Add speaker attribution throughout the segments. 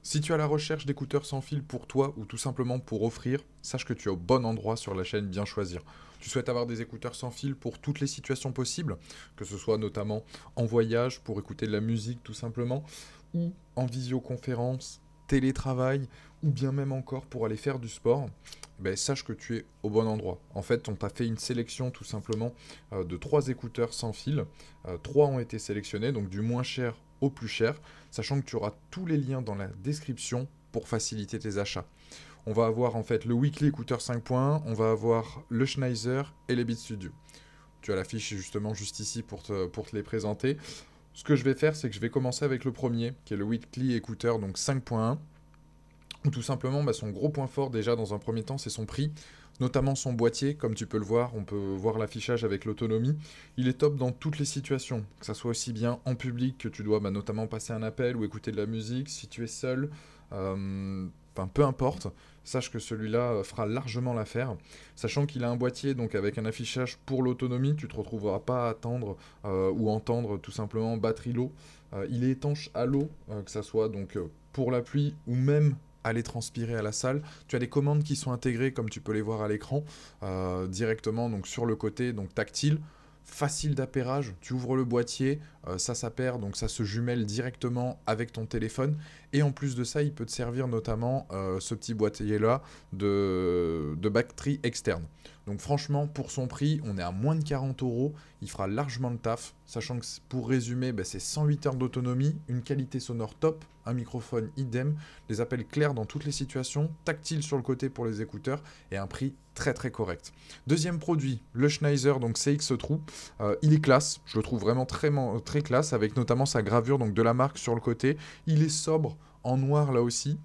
Speaker 1: Si tu es à la recherche d'écouteurs sans fil pour toi ou tout simplement pour offrir, sache que tu es au bon endroit sur la chaîne Bien Choisir. Tu souhaites avoir des écouteurs sans fil pour toutes les situations possibles, que ce soit notamment en voyage, pour écouter de la musique tout simplement, ou en visioconférence, télétravail, ou bien même encore pour aller faire du sport, ben, sache que tu es au bon endroit. En fait, on t'a fait une sélection tout simplement de 3 écouteurs sans fil. 3 ont été sélectionnés, donc du moins cher au plus cher, sachant que tu auras tous les liens dans la description pour faciliter tes achats. On va avoir en fait le Weekly écouteur 5.1, on va avoir le Schneider et les Beats Studio. Tu as la fiche justement juste ici pour te les présenter. Ce que je vais faire, c'est que je vais commencer avec le premier, qui est le Weekly écouteur donc 5.1. Ou tout simplement, son gros point fort déjà dans un premier temps, c'est son prix, notamment son boîtier, comme tu peux le voir, on peut voir l'affichage avec l'autonomie. Il est top dans toutes les situations, que ça soit aussi bien en public, que tu dois notamment passer un appel ou écouter de la musique, si tu es seul, peu importe, sache que celui-là fera largement l'affaire, sachant qu'il a un boîtier donc avec un affichage pour l'autonomie, tu te retrouveras pas à attendre ou entendre tout simplement batterie low. Il est étanche à l'eau, que ça soit donc pour la pluie ou même aller transpirer à la salle. Tu as des commandes qui sont intégrées comme tu peux les voir à l'écran directement donc sur le côté donc tactile. Facile d'appairage, tu ouvres le boîtier, ça s'appaire, donc ça se jumelle directement avec ton téléphone. Et en plus de ça, il peut te servir notamment ce petit boîtier-là de batterie externe. Donc franchement, pour son prix, on est à moins de 40 euros. Il fera largement le taf, sachant que pour résumer, c'est 108 heures d'autonomie, une qualité sonore top, un microphone idem, des appels clairs dans toutes les situations, tactile sur le côté pour les écouteurs et un prix très très correct. Deuxième produit, le Schneider, donc CX True. Il est classe, je le trouve vraiment très classe, avec notamment sa gravure donc de la marque sur le côté. Il est sobre, en noir là aussi.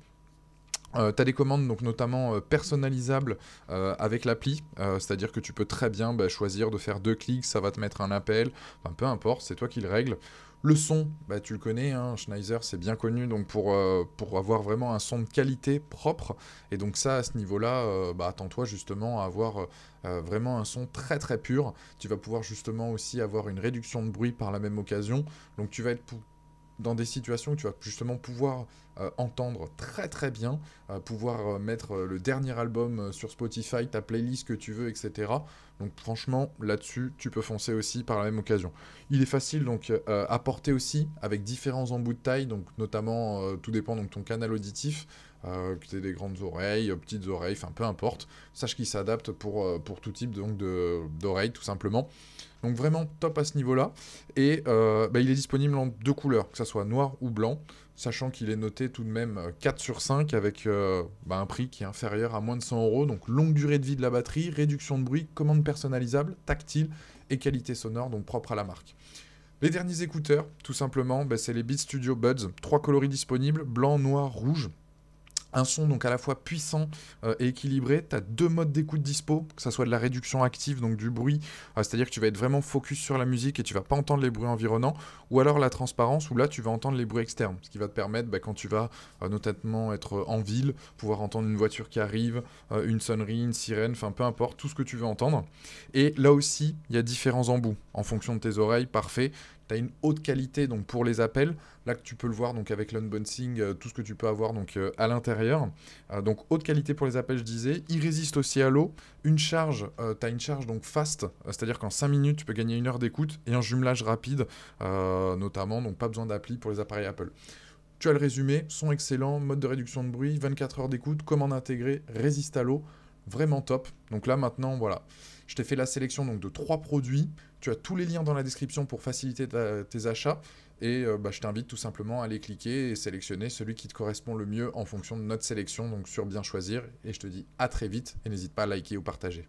Speaker 1: Tu as des commandes donc notamment personnalisables avec l'appli, c'est-à-dire que tu peux très bien choisir de faire 2 clics, ça va te mettre un appel, peu importe, c'est toi qui le règles. Le son, tu le connais, hein, Schneider c'est bien connu donc pour avoir vraiment un son de qualité propre, et donc ça à ce niveau-là, attends-toi justement à avoir vraiment un son très très pur. Tu vas pouvoir justement aussi avoir une réduction de bruit par la même occasion, donc tu vas être dans des situations où tu vas justement pouvoir entendre très très bien, pouvoir mettre le dernier album sur Spotify, ta playlist que tu veux, etc. Donc franchement, là-dessus, tu peux foncer aussi par la même occasion. Il est facile donc à porter aussi avec différents embouts de taille, donc notamment tout dépend donc ton canal auditif, que tu aies des grandes oreilles, petites oreilles, peu importe. Sache qu'il s'adapte pour tout type donc d'oreilles tout simplement. Donc vraiment top à ce niveau-là. Et il est disponible en 2 couleurs, que ce soit noir ou blanc, sachant qu'il est noté tout de même 4 sur 5 avec un prix qui est inférieur à moins de 100 euros. Donc longue durée de vie de la batterie, réduction de bruit, commande personnalisable, tactile et qualité sonore, donc propre à la marque. Les derniers écouteurs, tout simplement, c'est les Beats Studio Buds. 3 coloris disponibles, blanc, noir, rouge. Un son donc à la fois puissant et équilibré. Tu as 2 modes d'écoute dispo, que ce soit de la réduction active, donc du bruit, c'est-à-dire que tu vas être vraiment focus sur la musique et tu vas pas entendre les bruits environnants, ou alors la transparence, où là tu vas entendre les bruits externes, ce qui va te permettre quand tu vas notamment être en ville, pouvoir entendre une voiture qui arrive, une sonnerie, une sirène, peu importe, tout ce que tu veux entendre. Et là aussi, il y a différents embouts en fonction de tes oreilles, parfait. Tu as une haute qualité donc pour les appels, là que tu peux le voir donc avec l'unboxing, tout ce que tu peux avoir donc à l'intérieur. Donc haute qualité pour les appels, je disais. Il résiste aussi à l'eau. Une charge, tu as une charge donc fast, c'est-à-dire qu'en 5 minutes tu peux gagner 1 heure d'écoute, et un jumelage rapide, notamment, donc pas besoin d'appli pour les appareils Apple. Tu as le résumé, son excellent, mode de réduction de bruit, 24 heures d'écoute, commande intégrée, résiste à l'eau, vraiment top. Donc là maintenant, voilà, je t'ai fait la sélection donc de 3 produits. Tu as tous les liens dans la description pour faciliter tes achats. Et je t'invite tout simplement à aller cliquer et sélectionner celui qui te correspond le mieux en fonction de notre sélection, donc sur Bien Choisir. Et je te dis à très vite et n'hésite pas à liker ou partager.